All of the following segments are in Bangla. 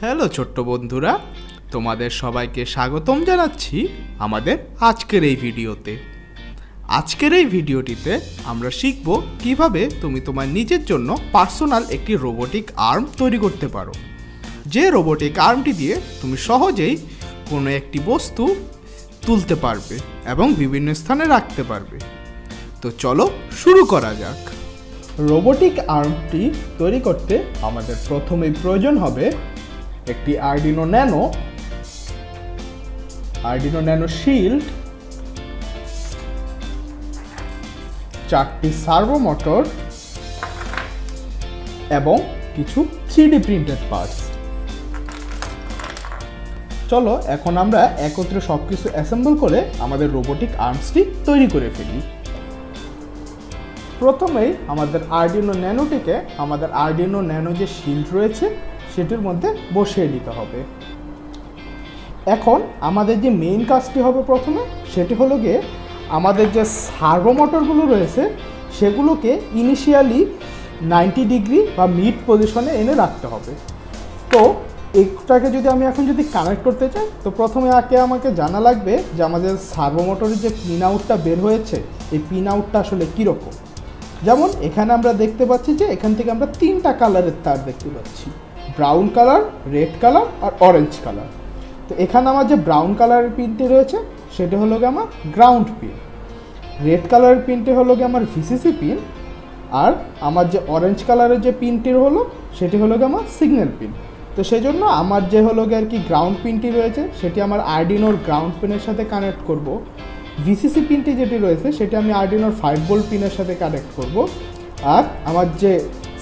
হ্যালো ছোট্ট বন্ধুরা, তোমাদের সবাইকে স্বাগতম জানাচ্ছি আমাদের আজকের এই ভিডিওতে। আজকের এই ভিডিওটিতে আমরা শিখব কিভাবে তুমি তোমার নিজের জন্য পার্সোনাল একটি রোবোটিক আর্ম তৈরি করতে পারো, যে রোবোটিক আর্মটি দিয়ে তুমি সহজেই কোনো একটি বস্তু তুলতে পারবে এবং বিভিন্ন স্থানে রাখতে পারবে। তো চলো শুরু করা যাক। রোবোটিক আর্মটি তৈরি করতে আমাদের প্রথমেই প্রয়োজন হবে একটি আরডিনো ন্যানো শিল্ড, 4টি সার্ভো মোটর এবং কিছু 3D প্রিন্টেড পার্টস। চলো এখন আমরা একত্রে সবকিছু অ্যাসেম্বল করে আমাদের রোবোটিক আর্মসটি তৈরি করে ফেলি। প্রথমেই আমাদের আরডিনো ন্যানোটিকে আমাদের আরডিনো ন্যানো যে শিল্ড রয়েছে সেটির মধ্যে বসিয়ে দিতে হবে। এখন আমাদের যে মেইন কাজটি হবে প্রথমে, সেটি হলো গিয়ে আমাদের যে সার্ভো মোটরগুলো রয়েছে সেগুলোকে ইনিশিয়ালি 90 ডিগ্রি বা মিড পজিশনে এনে রাখতে হবে। তো এইটাকে যদি আমি এখন কানেক্ট করতে চাই, তো প্রথমে আমাকে জানা লাগবে যে আমাদের সার্ভো মোটরের যে পিন আউটটা বের হয়েছে এই পিন আউটটা আসলে কীরকম। যেমন এখানে আমরা দেখতে পাচ্ছি যে এখান থেকে আমরা 3টা কালারের তার দেখতে পাচ্ছি, ব্রাউন কালার, রেড কালার আর অরেঞ্জ কালার। তো এখানে আমার যে ব্রাউন কালারের পিনটি রয়েছে সেটা হলো গিয়ে আমার গ্রাউন্ড পিন, রেড কালারের পিনটি হলো গিয়ে আমার ভিসিসি পিন, আর আমার যে অরেঞ্জ কালারের যে পিনটি হলো সেটি হলো গিয়ে আমার সিগন্যাল পিন। তো সেই জন্য আমার যে হলো গিয়ে আর কি গ্রাউন্ড পিনটি রয়েছে সেটি আমার আরডিনোর গ্রাউন্ড পিনের সাথে কানেক্ট করব। ভিসিসি পিনটি যেটি রয়েছে সেটি আমি আরডিনোর 5 ভোল্ট পিনের সাথে কানেক্ট করব, আর আমার যে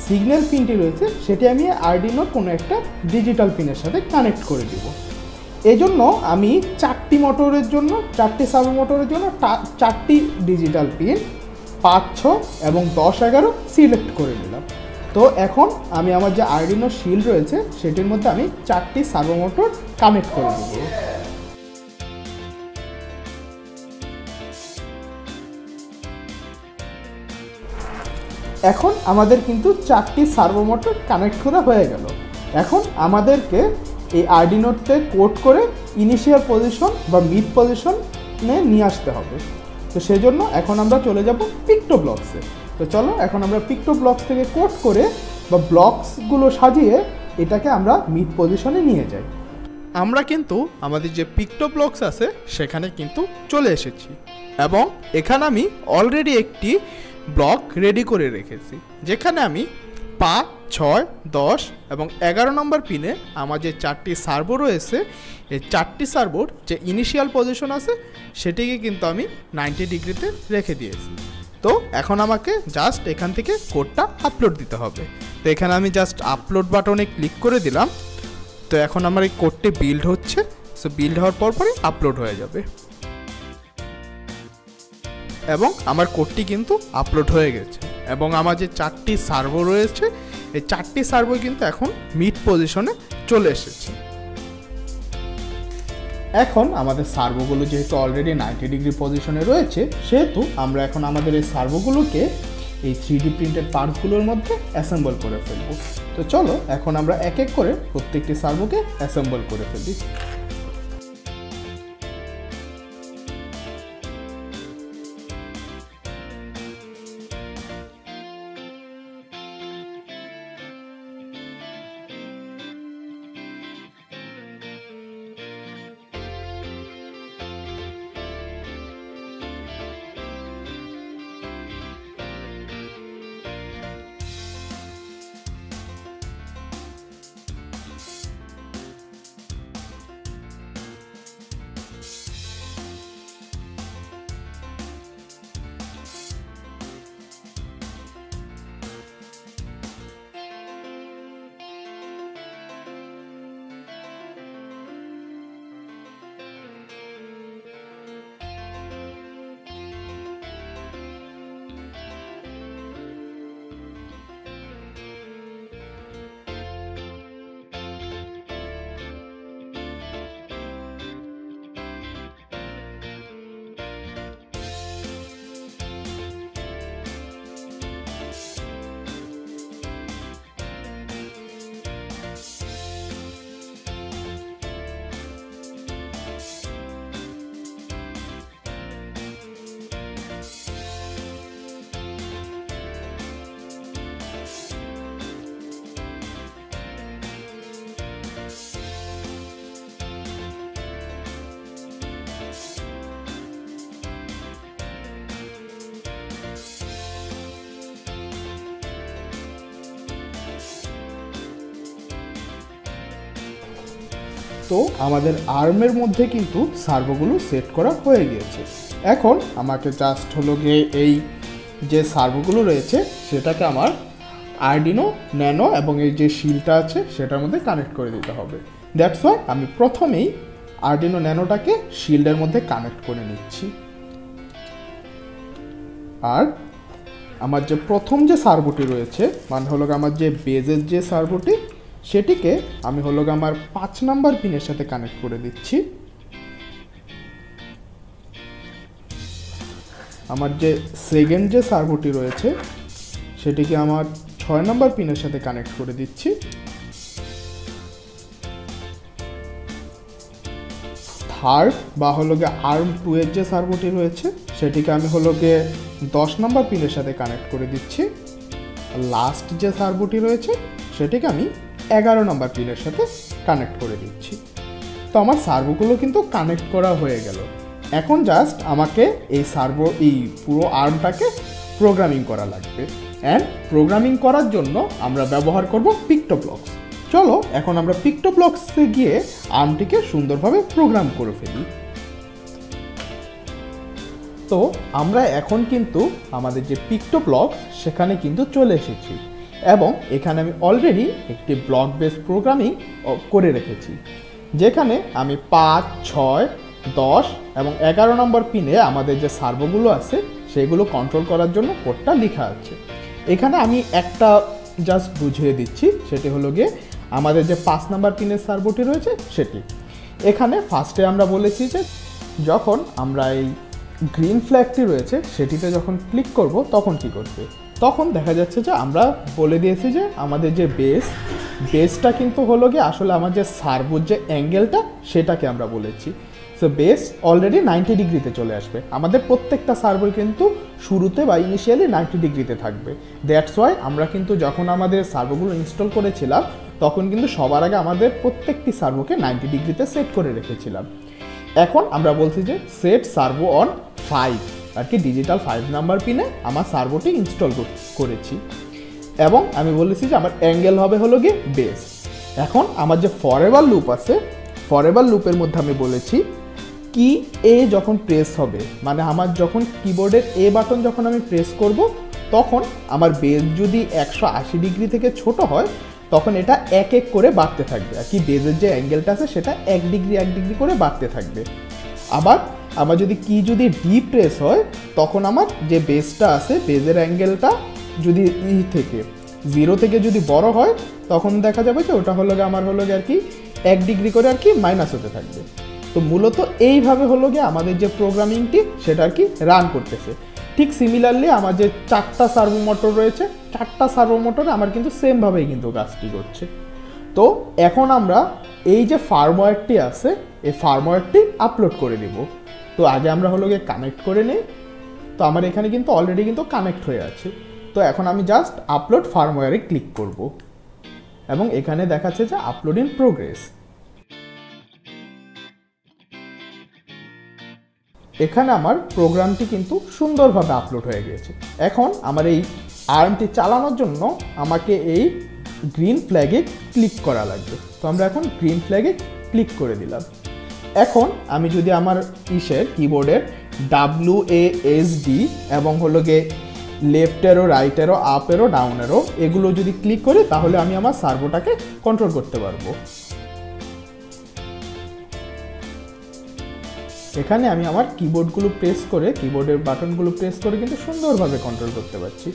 সিগন্যাল পিনটি রয়েছে সেটি আমি আরডিনোর কোনো একটা ডিজিটাল পিনের সাথে কানেক্ট করে দেব। এই জন্য আমি 4টি মোটরের জন্য, 4টি সার্ভো মোটরের জন্য 4টি ডিজিটাল পিন 5, 6 এবং 10, 11 সিলেক্ট করে নিলাম। তো এখন আমি আমার যে আরডিনো শিল্ড রয়েছে সেটির মধ্যে আমি 4টি সার্ভো মোটর কানেক্ট করে দেব। এখন আমাদের কিন্তু 4টি সার্ভো মোটর কানেক্ট করা হয়ে গেল। এখন আমাদেরকে এই আরডিনোতে কোড করে ইনিশিয়াল পজিশন বা মিড পজিশনে নিয়ে আসতে হবে। তো সেজন্য এখন আমরা চলে যাব পিক্টো ব্লকসে। তো চলো এখন আমরা পিক্টো ব্লকস থেকে কোড করে বা ব্লকসগুলো সাজিয়ে এটাকে আমরা মিড পজিশনে নিয়ে যাই। আমরা কিন্তু আমাদের যে পিক্টো ব্লকস আছে সেখানে কিন্তু চলে এসেছি এবং এখানে আমি অলরেডি একটি ব্লক রেডি করে রেখেছি, যেখানে আমি 5, 6, 10 এবং 11 নম্বর পিনে আমার যে 4টি সার্ভো রয়েছে এই 4টি সার্ভোর যে ইনিশিয়াল পজিশন আছে সেটিকে কিন্তু আমি 90 ডিগ্রিতে রেখে দিয়েছি। তো এখন আমাকে জাস্ট এখান থেকে কোডটা আপলোড দিতে হবে। তো এখানে আমি জাস্ট আপলোড বাটনে ক্লিক করে দিলাম। তো এখন আমার এই কোডটি বিল্ড হচ্ছে, সো বিল্ড হওয়ার পরই আপলোড হয়ে যাবে এবং আমার কোডটি কিন্তু আপলোড হয়ে গেছে এবং আমার যে 4টি সার্ভো রয়েছে এই 4টি সার্ভো কিন্তু এখন মিড পজিশনে চলে এসেছে। এখন আমাদের সার্ভোগুলো যেহেতু অলরেডি 90 ডিগ্রি পজিশনে রয়েছে সেহেতু আমরা এখন আমাদের এই সার্ভোগুলোকে এই 3D প্রিন্টেড পার্টসগুলোর মধ্যে অ্যাসেম্বল করে ফেলব। তো চলো এখন আমরা এক এক করে প্রত্যেকটি সার্ভোকে অ্যাসেম্বল করে ফেলি। তো আমাদের আর্মের মধ্যে কিন্তু সার্ভোগুলো সেট করা হয়ে গিয়েছে। এখন আমাকে জাস্ট হলো গিয়ে এই যে সার্ভোগুলো রয়েছে সেটাকে আমার আরডিনো ন্যানো এবং এই যে শিলটা আছে সেটার মধ্যে কানেক্ট করে দিতে হবে। দ্যাটস ওয়াই আমি প্রথমেই আরডিনো ন্যানোটাকে শিল্ডের মধ্যে কানেক্ট করে নিচ্ছি। আর আমার যে প্রথম যে সার্ভোটি রয়েছে মানে হলো আমার যে বেজের যে সার্ভোটি সেটিকে আমি হলো আমার 5 নাম্বার পিনের সাথে কানেক্ট করে দিচ্ছি। আমার যে সেকেন্ড যে সার্ভোটি রয়েছে সেটিকে আমার 6 নাম্বার পিনের সাথে কানেক্ট করে দিচ্ছি। থার্ড বা হলো গিয়ে আর্ম 2 এর যে সার্ভোটি রয়েছে সেটিকে আমি হলো গিয়ে 10 নাম্বার পিনের সাথে কানেক্ট করে দিচ্ছি। লাস্ট যে সার্ভোটি রয়েছে সেটিকে আমি 11 নাম্বার পিনের সাথে কানেক্ট করে দিচ্ছি। তো আমার সার্ভোগুলো কিন্তু কানেক্ট করা হয়ে গেল। এখন জাস্ট আমাকে এই পুরো আর্মটাকে প্রোগ্রামিং করা লাগবে। অ্যান্ড প্রোগ্রামিং করার জন্য আমরা ব্যবহার করব পিক্টোব্লকস। চলো এখন আমরা পিক্টোব্লকসে গিয়ে আর্মটিকে সুন্দরভাবে প্রোগ্রাম করে ফেলি। তো আমরা এখন কিন্তু আমাদের যে পিক্টোব্লকস সেখানে কিন্তু চলে এসেছি এবং এখানে আমি অলরেডি একটি ব্লক বেস প্রোগ্রামিং করে রেখেছি, যেখানে আমি 5, 6, 10 এবং 11 নম্বর পিনে আমাদের যে সার্ভোগুলো আছে সেগুলো কন্ট্রোল করার জন্য কোডটা লেখা আছে। এখানে আমি একটা জাস্ট বুঝিয়ে দিচ্ছি, সেটি হলো গিয়ে আমাদের যে 5 নাম্বার পিনের সার্ভোটি রয়েছে সেটি। এখানে ফার্স্টে আমরা বলেছি যে যখন আমরা এই গ্রিন ফ্ল্যাগটি রয়েছে সেটিতে যখন ক্লিক করব তখন কি করবে, তখন দেখা যাচ্ছে যে আমরা বলে দিয়েছি যে আমাদের যে বেসটা কিন্তু হলো গিয়ে আসলে আমার যে সার্ভোর যে অ্যাঙ্গেলটা সেটাকে আমরা বলেছি। সো বেস অলরেডি 90 ডিগ্রিতে চলে আসবে। আমাদের প্রত্যেকটা সার্ভোই কিন্তু শুরুতে বা ইনিশিয়ালি 90 ডিগ্রিতে থাকবে। দ্যাটস ওয়াই আমরা কিন্তু যখন আমাদের সার্ভোগুলো ইনস্টল করেছিলাম তখন কিন্তু সবার আগে আমাদের প্রত্যেকটি সার্ভোকে 90 ডিগ্রিতে সেট করে রেখেছিলাম। এখন আমরা বলছি যে সেট সার্ভো অন 5 আর কি ডিজিটাল 5 নাম্বার পিনে আমার সার্ভোটি ইনস্টল করেছি এবং আমি বলেছি যে আমার অ্যাঙ্গেল হবে হলো গিয়ে বেস। এখন আমার যে ফরএভার লুপ আছে, ফরএভার লুপের মধ্যে আমি বলেছি কি এ যখন প্রেস হবে, মানে আমার যখন কিবোর্ডের এ বাটন যখন আমি প্রেস করব তখন আমার বেস যদি 180 ডিগ্রি থেকে ছোট হয় তখন এটা এক এক করে বাড়তে থাকবে আর কি, বেজের যে অ্যাঙ্গেলটা আছে সেটা 1 ডিগ্রি করে বাড়তে থাকবে। আবার আমার যদি ডি প্রেস হয় তখন আমার যে বেসটা আছে বেজের অ্যাঙ্গেলটা যদি থেকে 0 থেকে যদি বড় হয় তখন দেখা যাবে যে ওটা হলো গিয়ে আমার হলো গিয়ে আর কি 1 ডিগ্রি করে আর কি মাইনাস হতে থাকবে। তো মূলত এইভাবে হলো গিয়ে আমাদের যে প্রোগ্রামিংটি সেটা আর কি রান করতেছে। ঠিক সিমিলারলি আমার যে 4টা সার্ভো মোটর রয়েছে 4টা সার্ভো মোটরে আমার কিন্তু সেমভাবেই কিন্তু কাজটি করছে। তো এখন আমরা এই যে ফার্মওয়্যারটি আছে এই ফার্মওয়্যারটি আপলোড করে দিব। তো আগে আমরা হলো গিয়ে কানেক্ট করে নিই। তো আমার এখানে কিন্তু অলরেডি কিন্তু কানেক্ট হয়ে আছে। তো এখন আমি জাস্ট আপলোড ফার্মওয়্যারে ক্লিক করব এবং এখানে দেখাচ্ছে যে আপলোড ইন প্রোগ্রেস। এখানে আমার প্রোগ্রামটি কিন্তু সুন্দরভাবে আপলোড হয়ে গেছে। এখন আমার এই আর্মটি চালানোর জন্য আমাকে এই গ্রিন ফ্ল্যাগে ক্লিক করা লাগবে। তো আমরা এখন গ্রিন ফ্ল্যাগে ক্লিক করে দিলাম। এখন আমি যদি আমার কিবোর্ডের WASD এবং হলো গিয়ে লেফট এরো, রাইট এরো, আপ এরো, ডাউন এরো এগুলো যদি ক্লিক করি তাহলে আমি আমার সার্ভোটাকে কন্ট্রোল করতে পারবো। এখানে আমি আমার কিবোর্ডের বাটনগুলো প্রেস করে কিন্তু সুন্দরভাবে কন্ট্রোল করতে পারছি।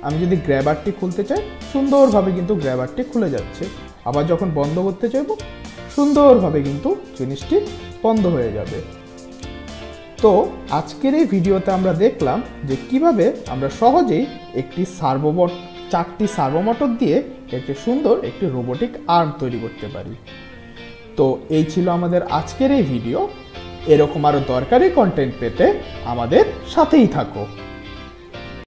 আমি যদি গ্র্যাবারটি খুলতে চাই সুন্দরভাবে কিন্তু গ্র্যাবারটি খুলে যাচ্ছে। আবার যখন বন্ধ করতে চাইব সুন্দরভাবে কিন্তু জিনিসটি বন্ধ হয়ে যাবে। তো আজকের এই ভিডিওতে আমরা দেখলাম যে কিভাবে আমরা সহজেই একটি 4টি সার্ভো মোটর দিয়ে একটি সুন্দর একটি রোবোটিক আর্ম তৈরি করতে পারি। তো এই ছিল আমাদের আজকের এই ভিডিও। এরকম আরও দরকারি কন্টেন্ট পেতে আমাদের সাথেই থাকো।